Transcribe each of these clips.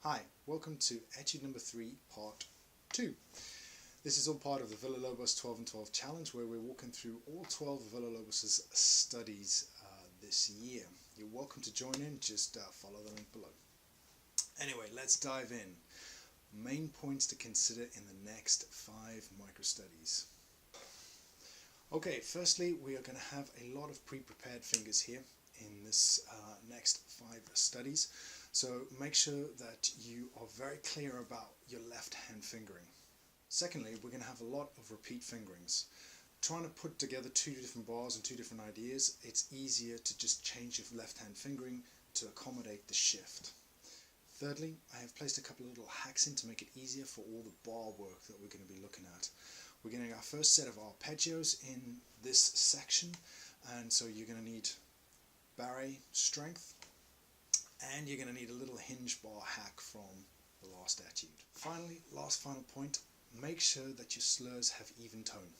Hi, welcome to Etude number 3, part 2. This is all part of the Villa-Lobos 12 and 12 challenge, where we're walking through all 12 of Villa-Lobos' studies this year. You're welcome to join in, just follow the link below. Anyway, let's dive in. Main points to consider in the next 5 micro studies. Okay, firstly, we are going to have a lot of pre-prepared fingers here in this next 5 studies. So make sure that you are very clear about your left hand fingering. Secondly, we're going to have a lot of repeat fingerings. Trying to put together 2 different bars and 2 different ideas, it's easier to just change your left hand fingering to accommodate the shift. Thirdly, I have placed a couple of little hacks in to make it easier for all the bar work that we're going to be looking at. We're getting our first set of arpeggios in this section, and so you're going to need barre strength, and you're going to need a little hinge bar hack from the last etude. Finally, final point, make sure that your slurs have even tone.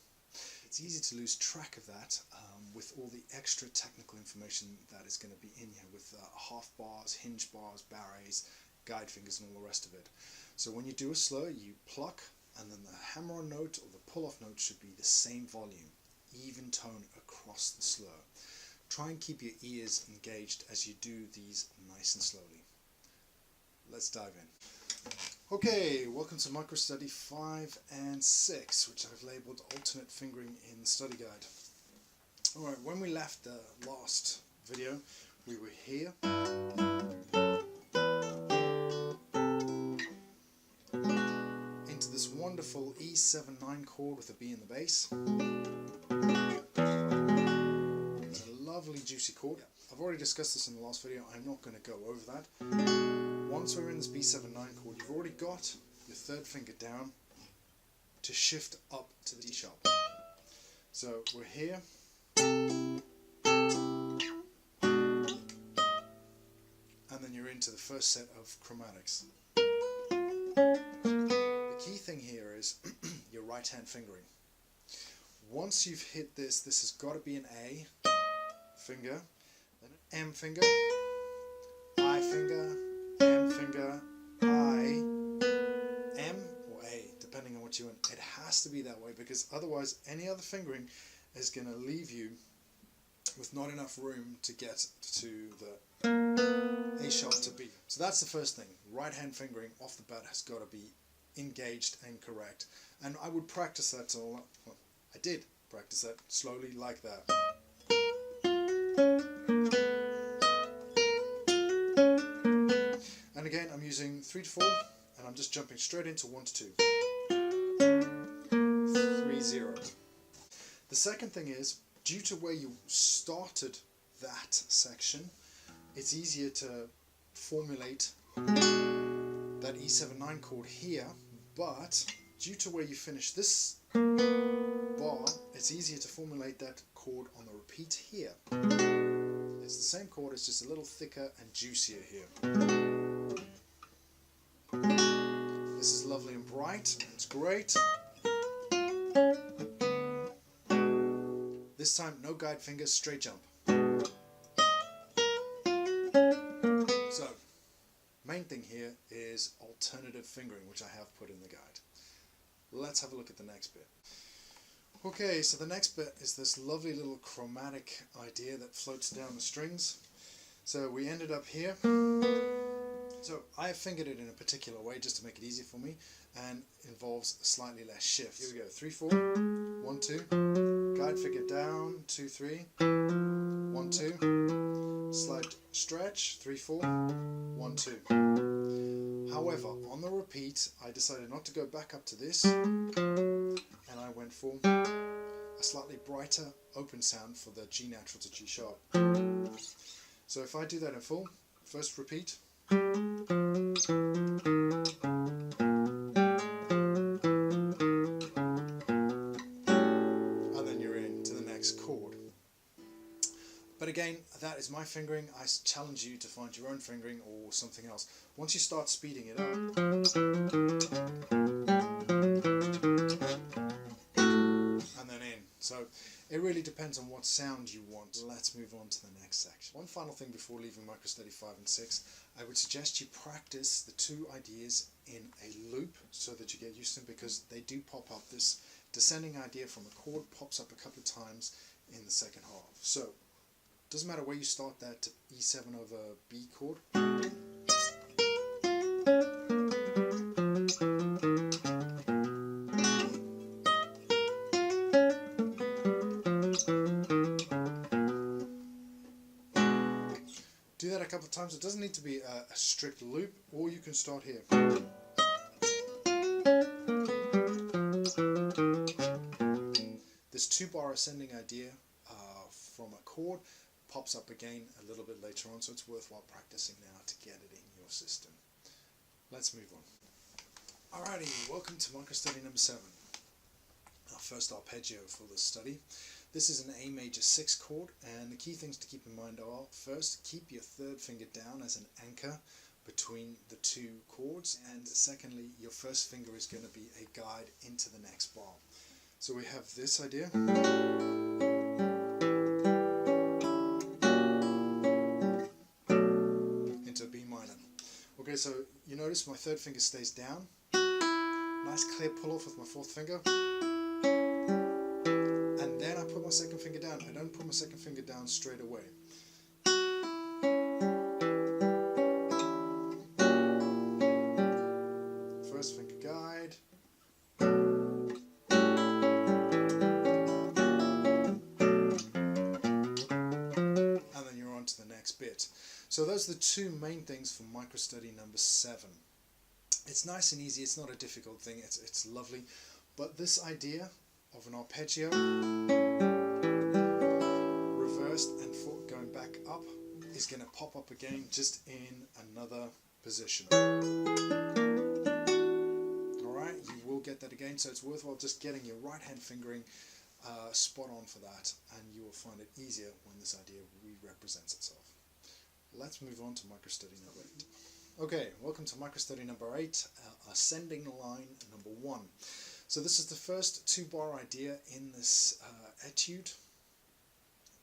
It's easy to lose track of that with all the extra technical information that is going to be in here with half bars, hinge bars, barres, guide fingers and all the rest of it. So when you do a slur, you pluck, and then the hammer-on note or the pull-off note should be the same volume, even tone across the slur. Try and keep your ears engaged as you do these nice and slowly. Let's dive in. Okay, welcome to micro study 5 and 6, which I've labeled alternate fingering in the study guide. Alright, when we left the last video, we were here. Into this wonderful E7-9 chord with a B in the bass. Lovely juicy chord. I've already discussed this in the last video, I'm not going to go over that. Once we're in this B7-9 chord, you've already got your third finger down to shift up to the D sharp. So we're here, and then you're into the first set of chromatics. The key thing here is your right hand fingering. Once you've hit this, this has got to be an A finger, then an M finger, I finger, M finger, I, M or A, depending on what you want. It has to be that way, because otherwise any other fingering is going to leave you with not enough room to get to the A sharp to B. So that's the first thing. Right hand fingering off the bat has got to be engaged and correct. And I would practice that well, I did practice that slowly like that. And again, I'm using 3 to 4, and I'm just jumping straight into 1 to 2. 3, 0. The second thing is, due to where you started that section, it's easier to formulate that E7-9 chord here, but due to where you finish this bar, it's easier to formulate that chord on the repeat here. It's the same chord, it's just a little thicker and juicier here. This is lovely and bright, it's great. This time, no guide fingers, straight jump. So, main thing here is alternative fingering, which I have put in the guide. Let's have a look at the next bit. Okay, so the next bit is this lovely little chromatic idea that floats down the strings. So we ended up here. So I have fingered it in a particular way just to make it easier for me, and involves slightly less shift. Here we go, 3, 4, 1, 2, guide finger down, 2, 3, 1, 2, slight stretch, 3, 4, 1, 2. However, on the repeat, I decided not to go back up to this, and I went for a slightly brighter open sound for the G natural to G sharp. So if I do that in full, first repeat, and then you're into the next chord. But again, that is my fingering. I challenge you to find your own fingering or something else. Once you start speeding it up, and then in. So It really depends on what sound you want. Let's move on to the next section. One final thing before leaving microstudy 5 and 6, I would suggest you practice the two ideas in a loop so that you get used to them, because they do pop up. This descending idea from a chord pops up a couple of times in the second half. So, doesn't matter where you start that E7 over B chord. Do that a couple of times. It doesn't need to be a strict loop, or you can start here. This 2-bar ascending idea from a chord pops up again a little bit later on, so it's worthwhile practicing now to get it in your system. Let's move on. Alrighty, welcome to microstudy number 7. Our first arpeggio for this study. This is an A major 6 chord, and the key things to keep in mind are, first, keep your third finger down as an anchor between the two chords, and secondly, your first finger is going to be a guide into the next bar. So we have this idea. Into B minor. Okay, so you notice my third finger stays down. Nice clear pull off with my fourth finger. And then I put my second finger down. I don't put my second finger down straight away. First finger guide. And then you're on to the next bit. So those are the two main things for microstudy number 7. It's nice and easy, it's not a difficult thing, it's lovely. But this idea of an arpeggio, reversed and going back up, is going to pop up again just in another position. Alright, you will get that again, so it's worthwhile just getting your right hand fingering spot on for that, and you will find it easier when this idea re-represents itself. Let's move on to microstudy number 8. Okay, welcome to microstudy number 8, ascending line number 1. So this is the first 2-bar idea in this etude.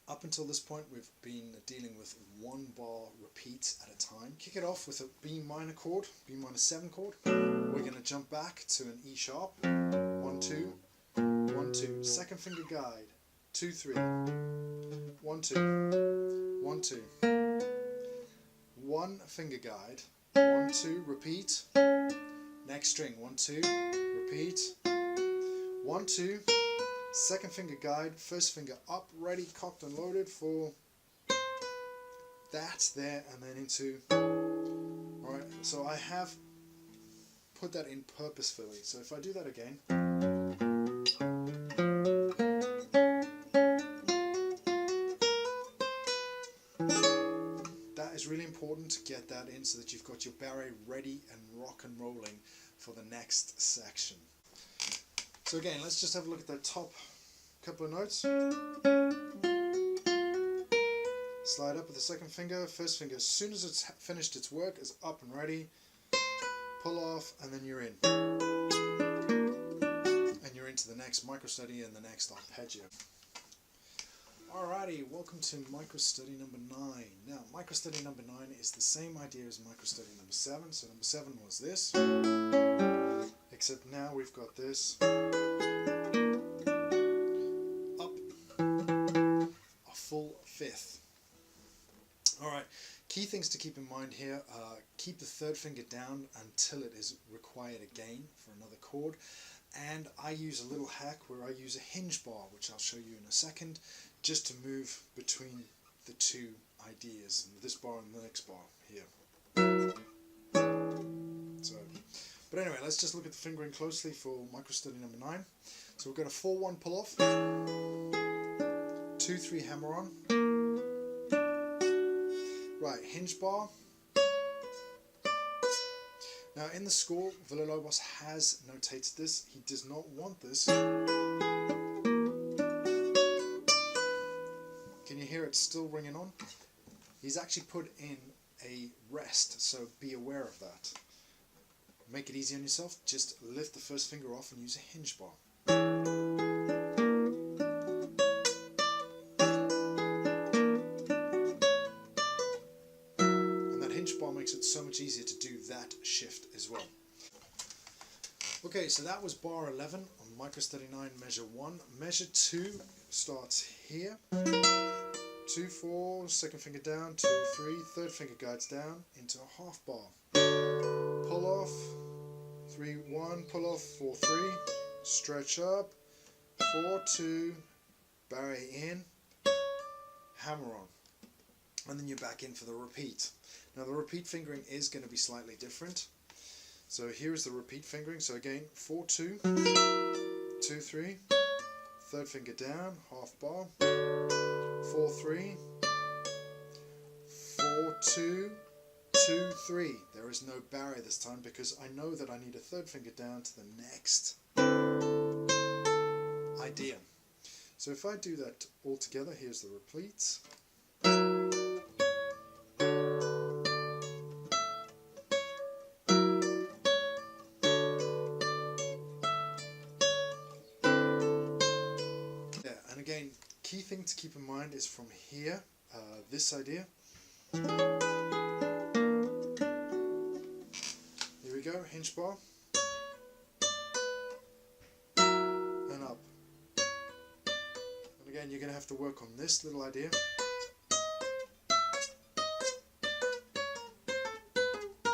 Up until this point we've been dealing with 1-bar repeats at a time. Kick it off with a B minor chord, B minor 7 chord. We're going to jump back to an E sharp, 1, 2, 1, 2. Second finger guide, 2, 3, 1, 2, 1, 2. One finger guide, 1, 2, repeat. Next string, 1, 2, repeat. 1, 2, second finger guide, first finger up, ready, cocked and loaded for that there, and then into. Alright, so I have put that in purposefully. So if I do that again. It's really important to get that in so that you've got your barre ready and rock and rolling for the next section. So again, let's just have a look at the top couple of notes. Slide up with the second finger, first finger, as soon as it's finished its work, is up and ready. Pull off, and then you're in. And you're into the next microstudy and the next arpeggio. Alrighty, welcome to microstudy number 9. Now, microstudy number 9 is the same idea as microstudy number 7. So number 7 was this, except now we've got this up a full fifth. Alright, key things to keep in mind here, keep the third finger down until it is required again for another chord. And I use a little hack where I use a hinge bar, which I'll show you in a second, just to move between the two ideas, this bar and the next bar here. So, but anyway, let's just look at the fingering closely for microstudy number 9. So we've got a 4-1 pull off, 2-3 hammer on, right, hinge bar. Now in the score, Villa-Lobos has notated this. He does not want this. Can you hear it still ringing on? He's actually put in a rest, so be aware of that. Make it easy on yourself, just lift the first finger off and use a hinge bar. as well. Okay, so that was bar 11 on Micro Study 9, measure 1. Measure 2 starts here. 2, 4, second finger down, 2, 3, third finger guides down into a half bar. Pull off, 3, 1, pull off, 4, 3, stretch up, 4, 2, barre in, hammer on. And then you're back in for the repeat. Now the repeat fingering is going to be slightly different. So here's the repeat fingering. So again, 4, 2, 2, 3, third finger down, half bar, 4, 3, 4, 2, 2, 3. There is no barre this time because I know that I need a third finger down to the next idea. So if I do that all together, here's the repeats. And again, key thing to keep in mind is from here, this idea. Here we go, hinge bar, and up. And again, you're going to have to work on this little idea.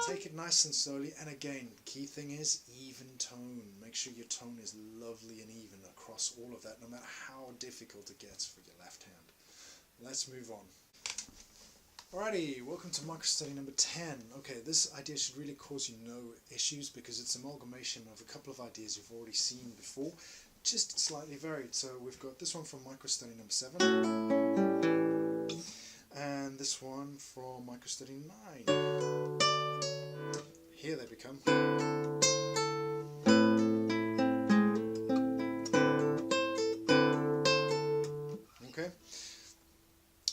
Take it nice and slowly, and again, key thing is even tone. Make sure your tone is lovely and even across all of that, no matter how difficult it gets for your left hand. Let's move on. Alrighty, welcome to Micro Study number 10. Okay, this idea should really cause you no issues because it's an amalgamation of a couple of ideas you've already seen before, just slightly varied. So we've got this one from Micro Study number 7, and this one from Micro Study 9. Here they become. Okay.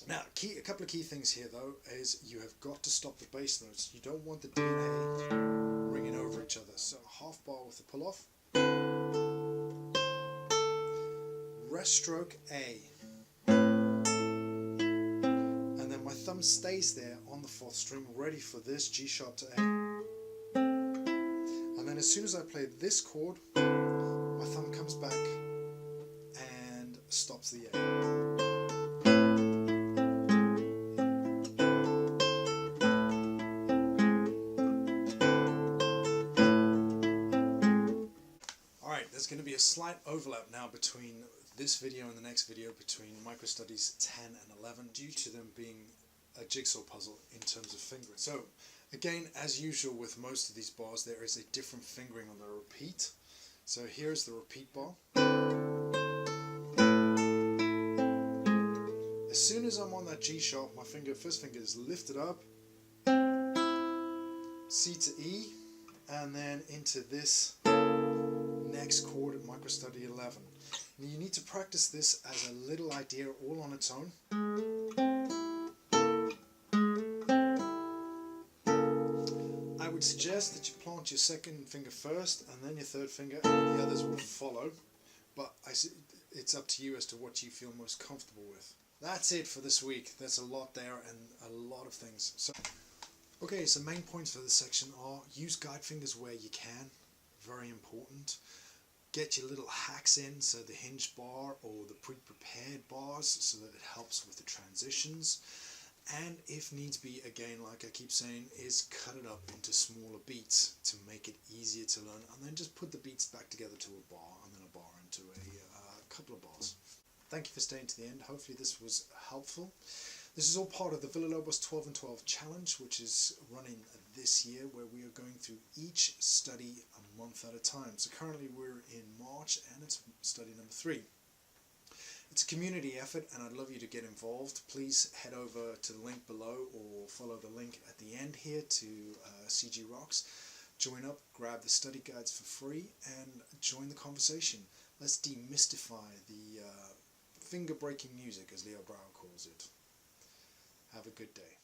Now, a couple of key things here though is you have got to stop the bass notes. You don't want the D and A ringing over each other. So half bar with the pull off. Rest stroke A. And then my thumb stays there on the 4th string, ready for this G sharp to A. And then as soon as I play this chord, my thumb comes back and stops the A. There's going to be a slight overlap now between this video and the next video, between Micro Studies 10 and 11, due to them being a jigsaw puzzle in terms of fingering. So again, as usual with most of these bars, there is a different fingering on the repeat. So here's the repeat bar. As soon as I'm on that G sharp, my first finger is lifted up, C to E, and then into this next chord at Micro Study 11. Now you need to practice this as a little idea all on its own. I would suggest that you plant your second finger first and then your third finger, and the others will follow, but it's up to you as to what you feel most comfortable with. That's it for this week. There's a lot there and a lot of things. Okay, so main points for this section are: use guide fingers where you can, very important. Get your little hacks in, so the hinge bar or the pre-prepared bars, so that it helps with the transitions. And if needs be, again, like I keep saying, is cut it up into smaller beats to make it easier to learn, and then just put the beats back together to a bar, and then a bar into a couple of bars. Thank you for staying to the end. Hopefully this was helpful. This is all part of the Villa-Lobos 12 and 12 challenge, which is running this year, where we are going through each study a month at a time. So currently we're in March and it's study number 3. It's a community effort and I'd love you to get involved. Please head over to the link below or follow the link at the end here to CG Rocks. Join up, grab the study guides for free and join the conversation. Let's demystify the finger-breaking music, as Leo Brown calls it. Have a good day.